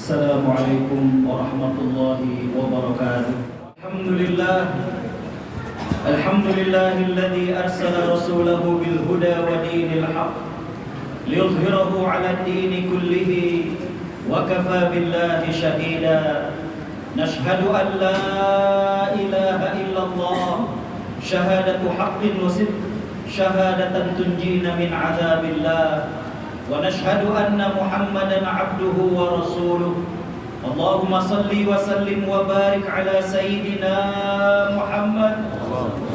Assalamualaikum warahmatullahi wabarakatuh. Alhamdulillahilladzi arsala rasulahu bil huda wa dinil haqq liyudhhirahu 'ala ad-dini kullihi wa kafa billahi shahida. Nashhadu an la ilaha illallah syahadatu haqqin wa sidq syahadatan tunjina min 'adzabillah. ونشهد أن محمدا عبده ورسوله. اللهم صل وسلم وبارك على سيدنا محمد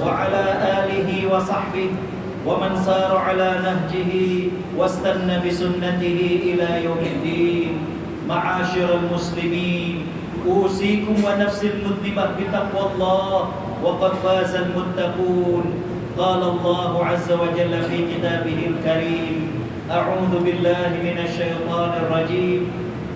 وعلى آله وصحبه ومن سار على نهجه واستنى بسنته إلى يوم الدين. معاشر المسلمين، أوصيكم ونفسي المذنبة بتقوى الله، وقد فاز المتقون. قال الله عز وجل في كتابه الكريم: أعوذ بالله من الشيطان الرجيم.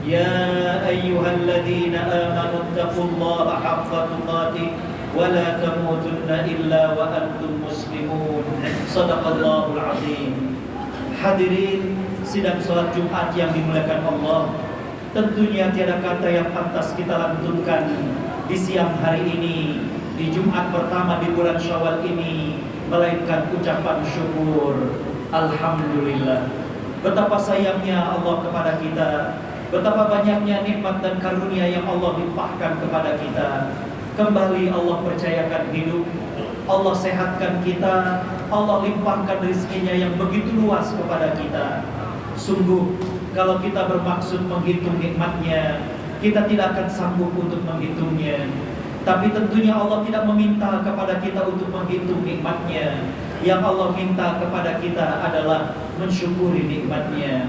يا أيها الذين آمنوا اتقوا الله حق تقاته ولا تموتن إلا وأنتم مسلمون. صدق الله العظيم. Hadirin sidang salat Jumat yang dimuliakan Allah, tentunya tiada kata yang pantas kita lantunkan di siang hari ini, di Jumat pertama di bulan Syawal ini, melainkan ucapan syukur. Alhamdulillah. Betapa sayangnya Allah kepada kita, betapa banyaknya nikmat dan karunia yang Allah limpahkan kepada kita. Kembali Allah percayakan hidup, Allah sehatkan kita, Allah limpahkan rezekinya yang begitu luas kepada kita. Sungguh kalau kita bermaksud menghitung nikmatnya, kita tidak akan sanggup untuk menghitungnya. Tapi tentunya Allah tidak meminta kepada kita untuk menghitung nikmatnya. Yang Allah minta kepada kita adalah mensyukuri nikmatnya.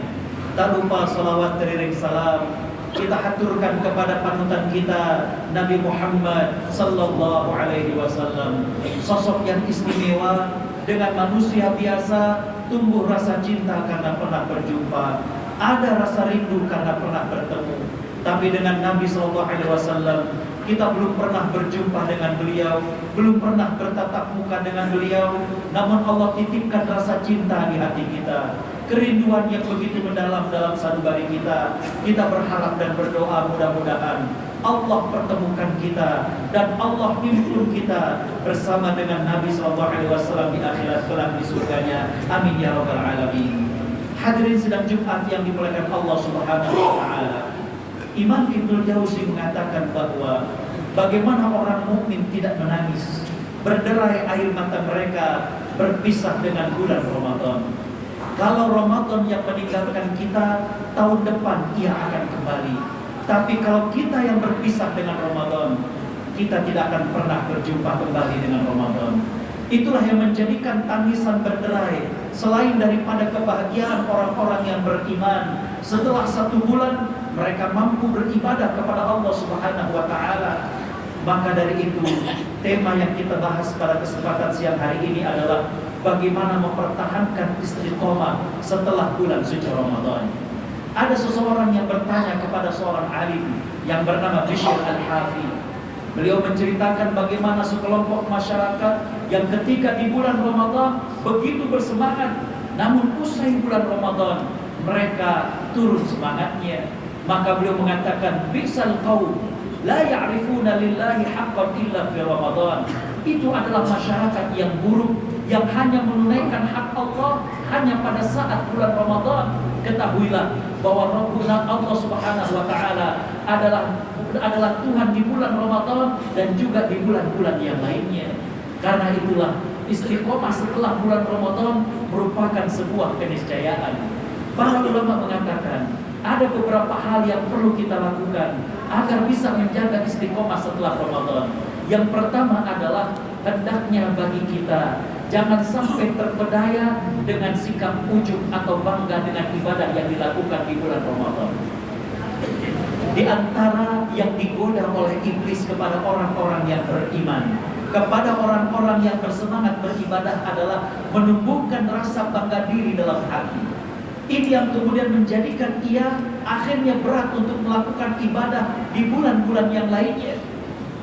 Tak lupa salawat teriring salam kita haturkan kepada panutan kita, Nabi Muhammad sallallahu alaihi wasallam. Sosok yang istimewa, dengan manusia biasa tumbuh rasa cinta karena pernah berjumpa, ada rasa rindu karena pernah bertemu. Tapi dengan Nabi sallallahu alaihi wasallam kita belum pernah berjumpa dengan beliau, belum pernah bertatap muka dengan beliau. Namun Allah titipkan rasa cinta di hati kita, kerinduan yang begitu mendalam dalam sanubari kita. Kita berharap dan berdoa mudah-mudahan Allah pertemukan kita dan Allah himpun kita bersama dengan Nabi SAW di akhirat kelak di surganya. Amin ya rabbal alamin. Hadirin sidang Jumat yang dimuliakan Allah Subhanahu wa taala. Imam Ibnul Jauzi mengatakan bahwa bagaimana orang mukmin tidak menangis, berderai air mata mereka berpisah dengan bulan Ramadan. Kalau Ramadan yang meninggalkan kita, tahun depan ia akan kembali. Tapi kalau kita yang berpisah dengan Ramadan, kita tidak akan pernah berjumpa kembali dengan Ramadan. Itulah yang menjadikan tangisan berderai. Selain daripada kebahagiaan orang-orang yang beriman, setelah 1 bulan mereka mampu beribadah kepada Allah Subhanahu wa taala. Maka dari itu, tema yang kita bahas pada kesempatan siang hari ini adalah bagaimana mempertahankan istiqomah setelah bulan suci Ramadan. Ada seseorang yang bertanya kepada seorang alim yang bernama Bishr Al-Hafi. Beliau menceritakan bagaimana sekelompok masyarakat yang ketika di bulan Ramadan begitu bersemangat, namun usai bulan Ramadan mereka turun semangatnya. Maka beliau mengatakan, bisal qaum la ya'rifuna lillahi haqqan illa fi Ramadan. Itu adalah masyarakat yang buruk, yang hanya menunaikan hak Allah hanya pada saat bulan Ramadan. Ketahuilah bahwa Rabbuna Allah Subhanahu wa taala adalah Tuhan di bulan Ramadan dan juga di bulan-bulan yang lainnya. Karena itulah istiqomah setelah bulan Ramadan merupakan sebuah keniscayaan. Para ulama mengatakan ada beberapa hal yang perlu kita lakukan agar bisa menjaga istiqomah setelah Ramadan. Yang pertama adalah hendaknya bagi kita jangan sampai terpedaya dengan sikap ujub atau bangga dengan ibadah yang dilakukan di bulan Ramadan. Di antara yang digoda oleh iblis kepada orang-orang yang beriman, kepada orang-orang yang bersemangat beribadah adalah menumbuhkan rasa bangga diri dalam hati. Ini yang kemudian menjadikan ia akhirnya berat untuk melakukan ibadah di bulan-bulan yang lainnya.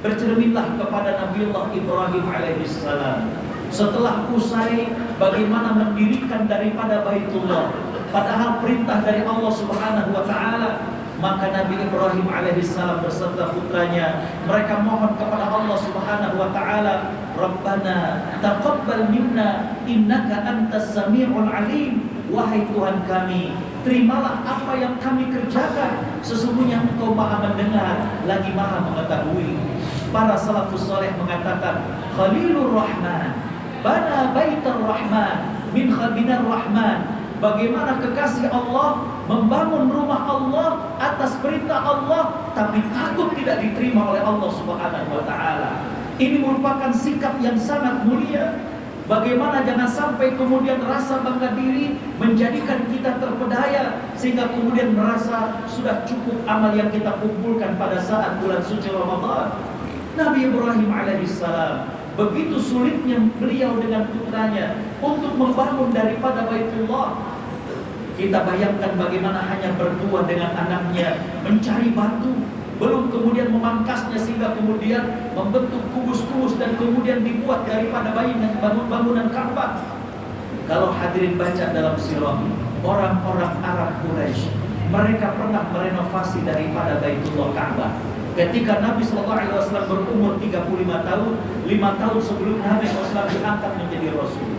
Bercerminlah kepada Nabiullah Ibrahim alaihissalam. Setelah usai bagaimana mendirikan daripada Baitullah, padahal perintah dari Allah Subhanahu wa taala, Maka Nabi Ibrahim alaihissalam berserta putranya, mereka mohon kepada Allah Subhanahu wa taala, Rabbana taqabbal minna innaka antas sami'ul alim. Wahai Tuhan kami, terimalah apa yang kami kerjakan, sesungguhnya Engkau Maha mendengar lagi Maha mengetahui. Para salafus saleh mengatakan, Khalilur Rahman bana baitar Rahman min khabinar Rahman. Bagaimana kekasih Allah membangun rumah Allah atas perintah Allah, tapi takut tidak diterima oleh Allah Subhanahu wa taala. Ini merupakan sikap yang sangat mulia. Bagaimana jangan sampai kemudian rasa bangga diri menjadikan kita terpedaya sehingga kemudian merasa sudah cukup amal yang kita kumpulkan pada saat bulan suci Ramadan. Nabi Ibrahim alaihissalam, begitu sulitnya beliau dengan putranya untuk membangun daripada Baitullah. Kita bayangkan bagaimana hanya berdua dengan anaknya mencari batu, belum kemudian memangkasnya sehingga kemudian membentuk kubus-kubus dan kemudian dibuat daripada bangunan Ka'bah. Kalau hadirin baca dalam sirah orang-orang Arab Quraisy, mereka pernah merenovasi daripada Baitullah Ka'bah. Ketika Nabi SAW berumur 35 tahun, 5 tahun sebelum Nabi SAW diangkat menjadi Rasul.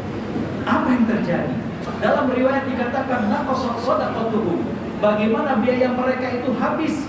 Apa yang terjadi? Dalam riwayat dikatakan naqasat shadaqatuhum, bagaimana biaya mereka itu habis.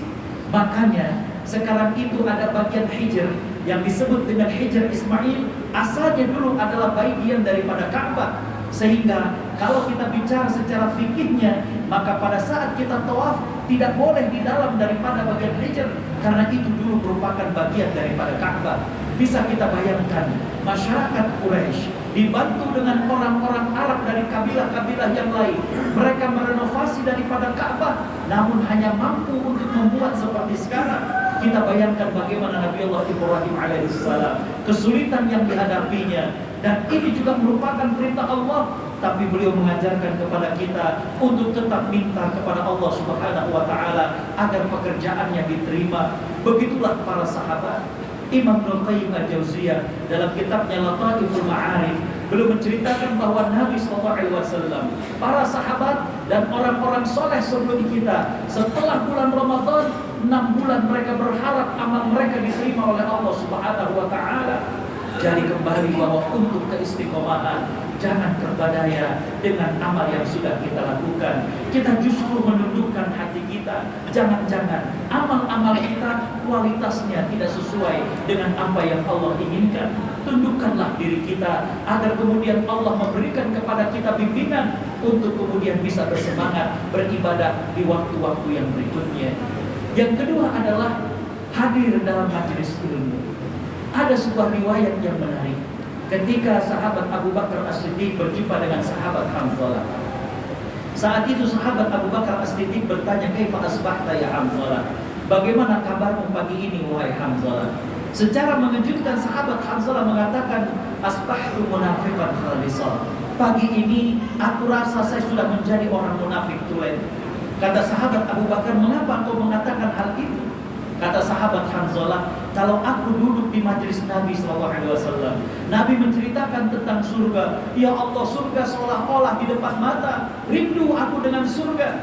Makanya sekarang itu ada bagian Hijr yang disebut dengan Hijr Ismail, asalnya dulu adalah bagian daripada Ka'bah. Sehingga kalau kita bicara secara fikihnya, maka pada saat kita tawaf tidak boleh di dalam daripada bagian Hijr, karena itu dulu merupakan bagian daripada Ka'bah. Bisa kita bayangkan masyarakat Quraisy dibantu dengan orang-orang Arab dari kabilah-kabilah yang lain, mereka merenovasi daripada Ka'bah, namun hanya mampu untuk membuat seperti sekarang. Kita bayangkan bagaimana Nabi Allah Ibrahim alaihissalam, kesulitan yang dihadapinya, dan ini juga merupakan perintah Allah. Tapi beliau mengajarkan kepada kita untuk tetap minta kepada Allah Subhanahu wa taala agar pekerjaannya diterima. Begitulah para sahabat. Imam Ibnu Qayyim al-Jauziyah dalam kitabnya Lataiful Ma'arif beliau menceritakan bahwa Nabi SAW, para sahabat dan orang-orang soleh sebelum kita, setelah bulan Ramadan 6 bulan mereka berharap amal mereka diterima oleh Allah Subhanahu wa taala. Jadi kembali bahwa untuk keistiqomahan jangan terbadaya dengan amal yang sudah kita lakukan. Kita justru menundukkan hati kita. Jangan-jangan amal-amal kita kualitasnya tidak sesuai dengan apa yang Allah inginkan. Tundukkanlah diri kita agar kemudian Allah memberikan kepada kita bimbingan untuk kemudian bisa bersemangat beribadah di waktu-waktu yang berikutnya. Yang kedua adalah hadir dalam majelis ilmu. Ada sebuah riwayat yang menarik. Ketika sahabat Abu Bakar As-Siddiq berjumpa dengan sahabat Hamzalah. Saat itu sahabat Abu Bakar As-Siddiq bertanya, "Kaifa asbahta ya Hamzalah?" Bagaimana kabarmu pagi ini wahai Hamzalah? Secara mengejutkan sahabat Hamzalah mengatakan, "Asbahtu munafiqan khalisah." Pagi ini aku rasa saya sudah menjadi orang munafik tulen. Kata sahabat Abu Bakar, "Mengapa kau mengatakan hal itu?" Kata sahabat Hamzalah, "Kalau aku duduk di majelis Nabi SAW, Nabi menceritakan tentang surga. Ya Allah, surga seolah-olah di depan mata. Rindu aku dengan surga.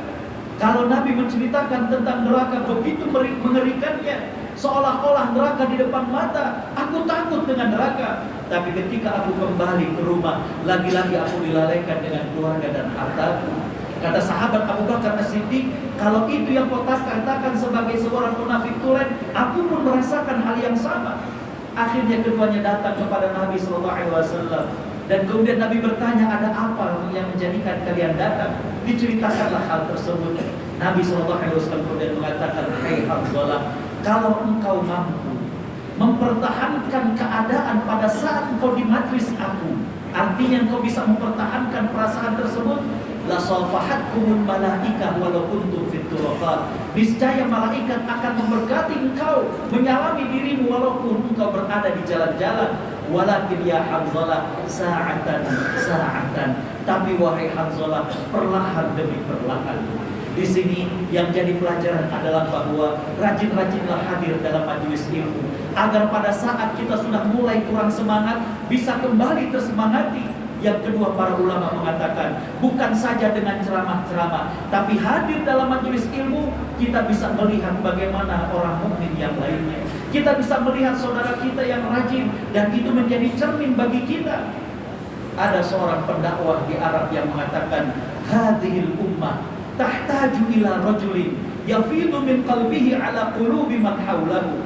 Kalau Nabi menceritakan tentang neraka, begitu mengerikannya, seolah-olah neraka di depan mata. Aku takut dengan neraka. Tapi ketika aku kembali ke rumah, lagi-lagi aku dilalaikan dengan keluarga dan hartaku." Kata sahabat Abu Bakar As-Siddiq, "Kalau itu yang kau katakan sebagai seorang munafik tulen, aku pun merasakan hal yang sama." Akhirnya keduanya datang kepada Nabi SAW, dan kemudian Nabi bertanya, "Ada apa yang menjadikan kalian datang?" Diceritakanlah hal tersebut. Nabi SAW kemudian mengatakan, "Hai Hamzalah, kalau engkau mampu mempertahankan keadaan pada saat engkau di majlis aku, artinya engkau bisa mempertahankan perasaan tersebut, la safahatkumul malaikah walau kuntum fit turaqat." Niscaya malaikat akan memberkati engkau, menyalami dirimu walaupun engkau berada di jalan-jalan. Walakin ya Hamzalah, sa'atan sa'atan. Tapi wahai Hamzalah, perlahan demi perlahan. Di sini yang jadi pelajaran adalah bahwa rajin-rajinlah hadir dalam majelis ilmu, agar pada saat kita sudah mulai kurang semangat bisa kembali tersemangati. Yang kedua, para ulama mengatakan bukan saja dengan ceramah-ceramah, tapi hadir dalam majelis ilmu kita bisa melihat bagaimana orang mukmin yang lainnya. Kita bisa melihat saudara kita yang rajin, dan itu menjadi cermin bagi kita. Ada seorang pendakwah di Arab yang mengatakan, hadhil ummah tahtaju ila rajulin yafidu min qalbihi ala qulubi man hawlahu.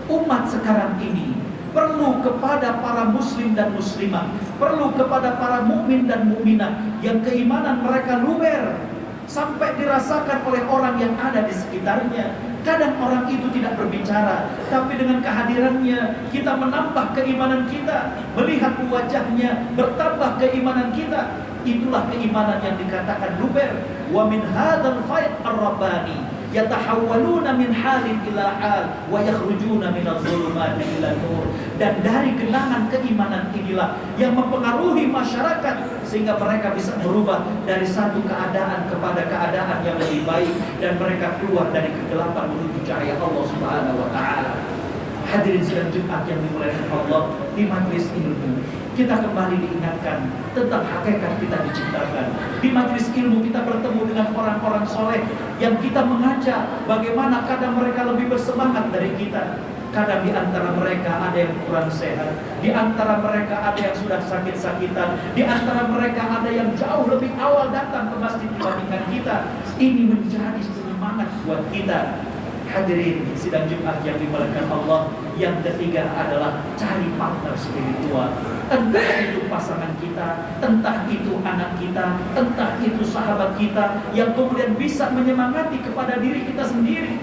Umat sekarang ini perlu kepada para muslim dan muslimah, perlu kepada para mukmin dan mukminah yang keimanan mereka luber sampai dirasakan oleh orang yang ada di sekitarnya. Kadang orang itu tidak berbicara, tapi dengan kehadirannya kita menambah keimanan kita, melihat wajahnya bertambah keimanan kita. Itulah keimanan yang dikatakan luber. Wa min hadzal faid ar-rabbani yatahawwaluna min halin ila hal wa yakhrujuna minadh dhulumati ila nur. Dan dari genangan keimanan inilah yang mempengaruhi masyarakat sehingga mereka bisa berubah dari satu keadaan kepada keadaan yang lebih baik, dan mereka keluar dari kegelapan menuju cahaya Allah Subhanahu wa taala. Hadirin sidang Jumat yang dimuliakan Allah, di majelis ilmu kita kembali diingatkan tentang hakikat kita diciptakan. Di majelis ilmu kita bertemu dengan orang-orang soleh yang kita mengajak bagaimana kadang mereka lebih bersemangat dari kita. Kadang di antara mereka ada yang kurang sehat, di antara mereka ada yang sudah sakit-sakitan, di antara mereka ada yang jauh lebih awal datang ke masjid dibandingkan kita. Ini menjadi semangat buat kita. Hadirin sidang Jumat yang dimuliakan Allah, yang ketiga adalah cari partner spiritual. Entah itu pasangan kita, entah itu anak kita, entah itu sahabat kita, yang kemudian bisa menyemangati kepada diri kita sendiri.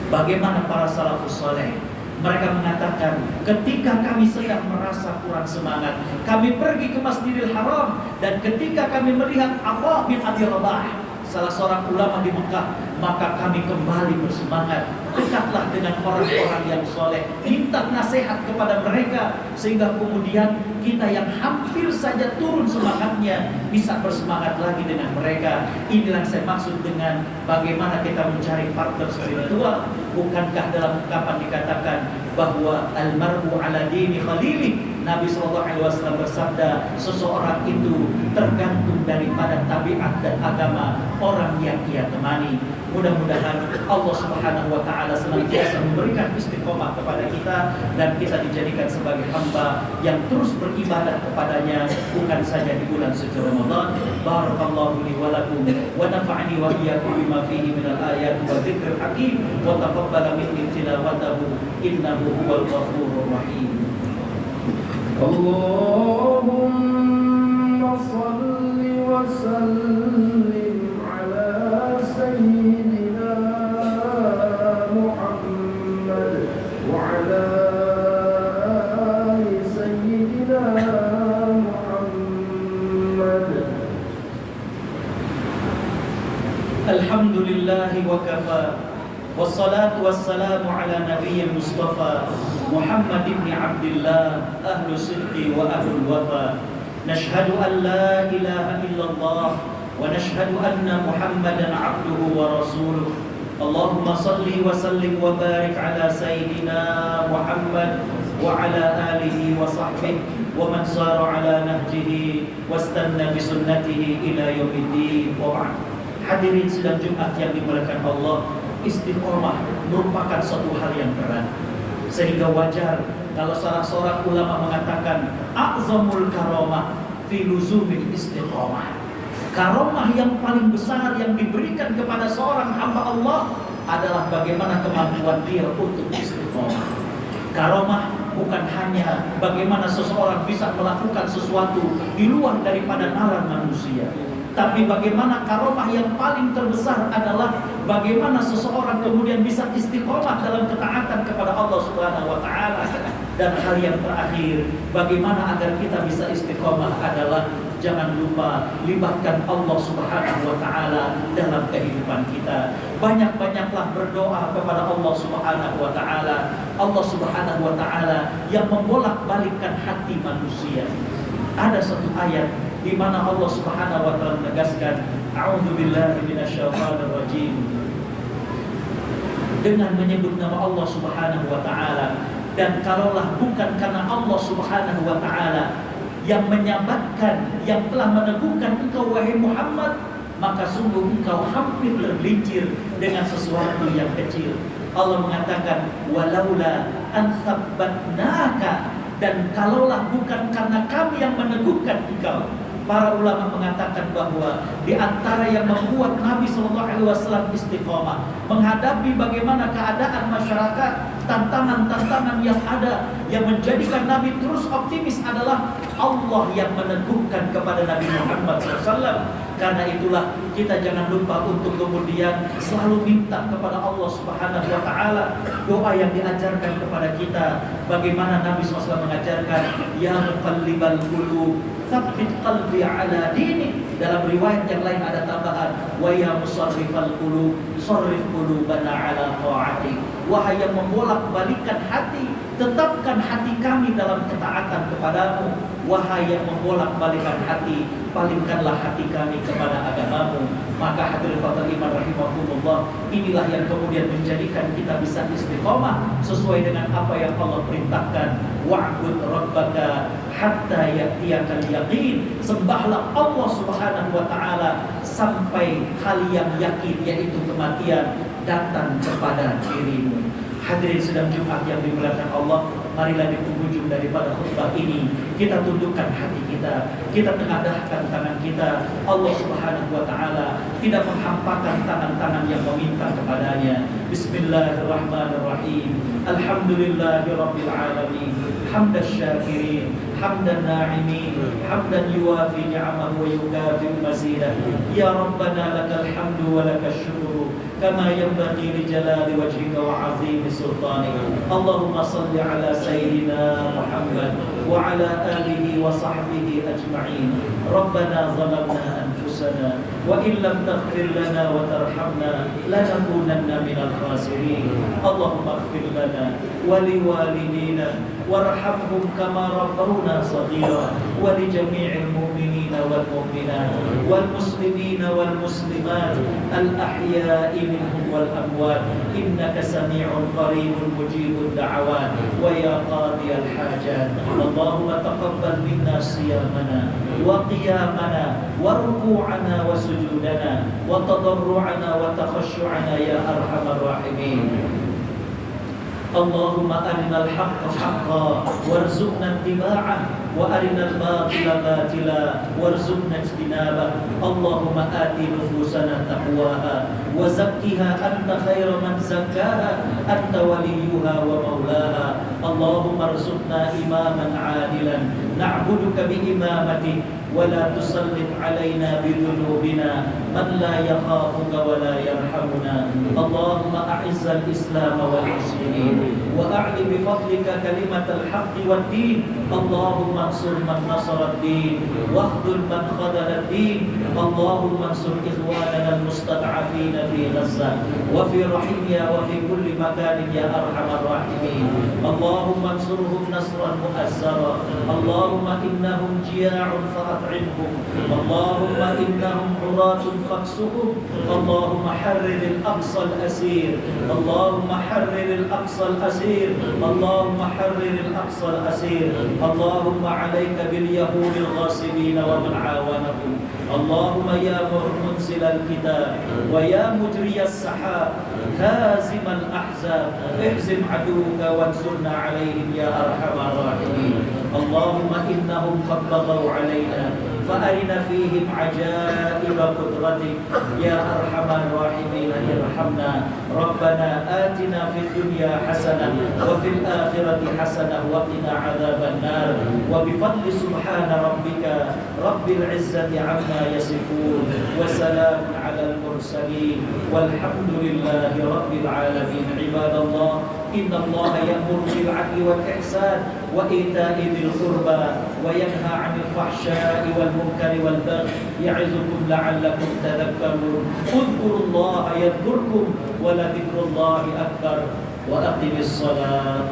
Bagaimana para salafus saleh? Mereka mengatakan, ketika kami sedang merasa kurang semangat, kami pergi ke Masjidil Haram, dan ketika kami melihat Atha bin Abi Rabah, salah seorang ulama di Mekah, maka kami kembali bersemangat. Dekatlah dengan orang-orang yang soleh, minta nasihat kepada mereka, sehingga kemudian kita yang hampir saja turun semangatnya bisa bersemangat lagi dengan mereka. Inilah saya maksud dengan bagaimana kita mencari partner spiritual. Bukankah dalam ungkapan dikatakan bahwa almar'u ala dini khalili? Nabi SAW bersabda, seseorang itu tergantung daripada tabiat dan agama orang yang ia temani. Mudah-mudahan Allah Subhanahu wa taala senantiasa memberikan istiqomah kepada kita, dan kita dijadikan sebagai hamba yang terus beribadah kepadanya, bukan saja di bulan suci Ramadan. Barakallahu li wa lakum wa nafa'ani wa iyyakum bima fihi minal ayati wa dzikril hakim wa taqabbala minni tilawatahu innahu huwal ghafurur rahim. Allahumma salli wa sallim ala sayyidina Muhammad wa ala ali sayyidina Muhammad. Alhamdulillahi wa kafa, wassalatu wassalamu ala nabiyyil mustafa Muhammad ibn Abdullah ahlu sidqi wa ahlul wafa. Nashhadu an la ilaha illallah wa nashhadu anna Muhammadan abduhu wa rasuluh. Allahumma salli wa sallim wa barik ala sayyidina Muhammad wa ala alihi wa sahbihi wa man sara ala nahjihi wastanna bi sunnatihi ila yaumiddin wa ba'd. Hadirin sidang Jumat yang dimuliakan Allah, istiqomah merupakan suatu hal yang berat, sehingga wajar kalau salah seorang ulama mengatakan a'zamul karamah fi luzumil istiqomah. Karamah yang paling besar yang diberikan kepada seorang hamba Allah adalah bagaimana kemampuan dia untuk istiqomah. Karamah bukan hanya bagaimana seseorang bisa melakukan sesuatu di luar daripada nalar manusia, tapi bagaimana karamah yang paling terbesar adalah bagaimana seseorang kemudian bisa istiqomah dalam ketaatan kepada Allah Subhanahu wa taala. Dan hal yang terakhir, bagaimana agar kita bisa istiqomah adalah jangan lupa libatkan Allah Subhanahu wa taala dalam kehidupan kita. Banyak-banyaklah berdoa kepada Allah Subhanahu wa taala. Allah Subhanahu wa taala yang membolak-balikkan hati manusia. Ada satu ayat di mana Allah Subhanahu wa taala menegaskan, a'udzubillahi minasyaitonir rajim, dengan menyebut nama Allah Subhanahu wa taala. Dan kalaulah bukan karena Allah Subhanahu wa taala, yang menyambatkan, yang telah meneguhkan engkau wahai Muhammad, maka sungguh engkau hampir tergelincir dengan sesuatu yang kecil. Allah mengatakan walaula an tsabbatnaka, dan kalaulah bukan karena kami yang meneguhkan engkau. Para ulama mengatakan bahwa di antara yang membuat Nabi SAW istiqomah menghadapi bagaimana keadaan masyarakat, tantangan-tantangan yang ada, yang menjadikan Nabi terus optimis adalah Allah yang meneguhkan kepada Nabi Muhammad SAW. Karena itulah kita jangan lupa untuk kemudian selalu minta kepada Allah Subhanahu wa Ta'ala doa yang diajarkan kepada kita. Bagaimana Nabi SAW mengajarkan, ya muqallibal qulub tsabbit qalbi ala dini. Dalam riwayat yang lain ada tambahan, wa ya musarrifal qulub sarrif qulubana ala ta'atik. Wahai yang membolak-balikan hati, tetapkan hati kami dalam ketaatan kepadamu. Wahai yang membolak-balikan hati, palingkanlah hati kami kepada agamamu. Maka hadirin fatal iman rahimahumullah, inilah yang kemudian menjadikan kita bisa istiqomah sesuai dengan apa yang Allah perintahkan. Wa'bud rabbaka hatta ya'tiyakal yaqin. Sembahlah Allah Subhanahu wa Ta'ala sampai hal yang yakin, yaitu kematian, datang kepada dirimu. Hadirin sedang Jumat yang dimuliakan Allah, marilah di penghujung daripada khutbah ini kita tundukkan hati kita, kita tengadahkan tangan kita. Allah Subhanahu wa Ta'ala tidak menghampakan tangan-tangan yang meminta kepadanya. Bismillahirrahmanirrahim. Alhamdulillahirabbil alamin. Hamdan syakirin, hamdan na'imin, hamdan yuwafi ni'amahu wa yukafi mazidah. Ya Rabbana lakal hamdu wa lakal syukru kama yanbaghi li jalali wajhika wa 'azimi sultanik. Allahumma salli ala sayyidina Muhammad wa ala alihi wa sahbihi ajma'in. Rabbana zalamna anfusana wa in lam taghfir lana wa tarhamna lanakunanna minal khasirin. Allahumma ighfir lana wa liwalidina warhamhum kama rabbawna shaghira wa li jami'il mu'minina wal mu'minat wal muslimina wal muslimat al ahya'i minhum wal amwat innaka sami'un qaribun mujibud da'awat wa ya qadiyal hajat. Allahumma taqabbal minna siyamana wa qiyamana wa ruku'ana wa sujudana wa tadarru'ana wa takhashu'ana ya arhamar rahimin. Allahumma arinal haqqa haqqa warzuqna ittiba'ah wa arinal batila batila warzuqna ijtinabah. Allahumma ati nufusana taqwaha wa zakkiha anta khairu man zakkaha anta waliyuha wa maulaha. Allahumma arzuqna imaman adilan na'buduka bi imamatihi wa la tusallit alaina bi dhunubina man la yakhafuka wa la yarhamuna. Allahumma a'izzal islam wal muslimin wa a'li bi fadlika kalimatal haqqi wad din. Allahumma ansur man nasara ad-din wa akhdhul man khadhala ad-din. Allahumma ansur ikhwanana al-mustad'afin fi Gaza wa fi Rahimya wa fi kulli makan ya arhamar rahimin. Allahumma ansurhum nasran mu'azzara. Allahumma innahum jia'un fa'at'imhum. Allahumma innahum 'uratun faqsuhum. Allahumma harrir al-aqsa al-asir. Allahumma harrir al-aqsa al-asir. Allahumma harrir al-aqsa al-asir. Allahumma 'alaika bil yahudi al-ghasibin wa man 'awanahum. Allahumma ya munzil al-kitab wa ya mujri as-sahab hazim al-ahzab ihzim aduwaka wansurna 'alaihim ya arhamar rahimin. Allahumma innahum qad baghaw 'alaina فأرنا فيهم عجائب قدرتك يا أرحم الراحمين ارحمنا. ربنا آتنا في الدنيا حسنة وفي الآخرة حسنة وقنا عذاب النار. وبفضل سبحان ربك رب العزة عما يصفون وسلام على المرسلين والحمد لله رب العالمين. عباد الله إن الله يأمر بالعدل والإحسان وإيتاء ذي القربى وينهى عن الفحشاء والمنكر والبغي يعظكم لعلكم تذكرون. اذكروا الله يذكركم ولذكر الله أكبر وأقم الصلاة.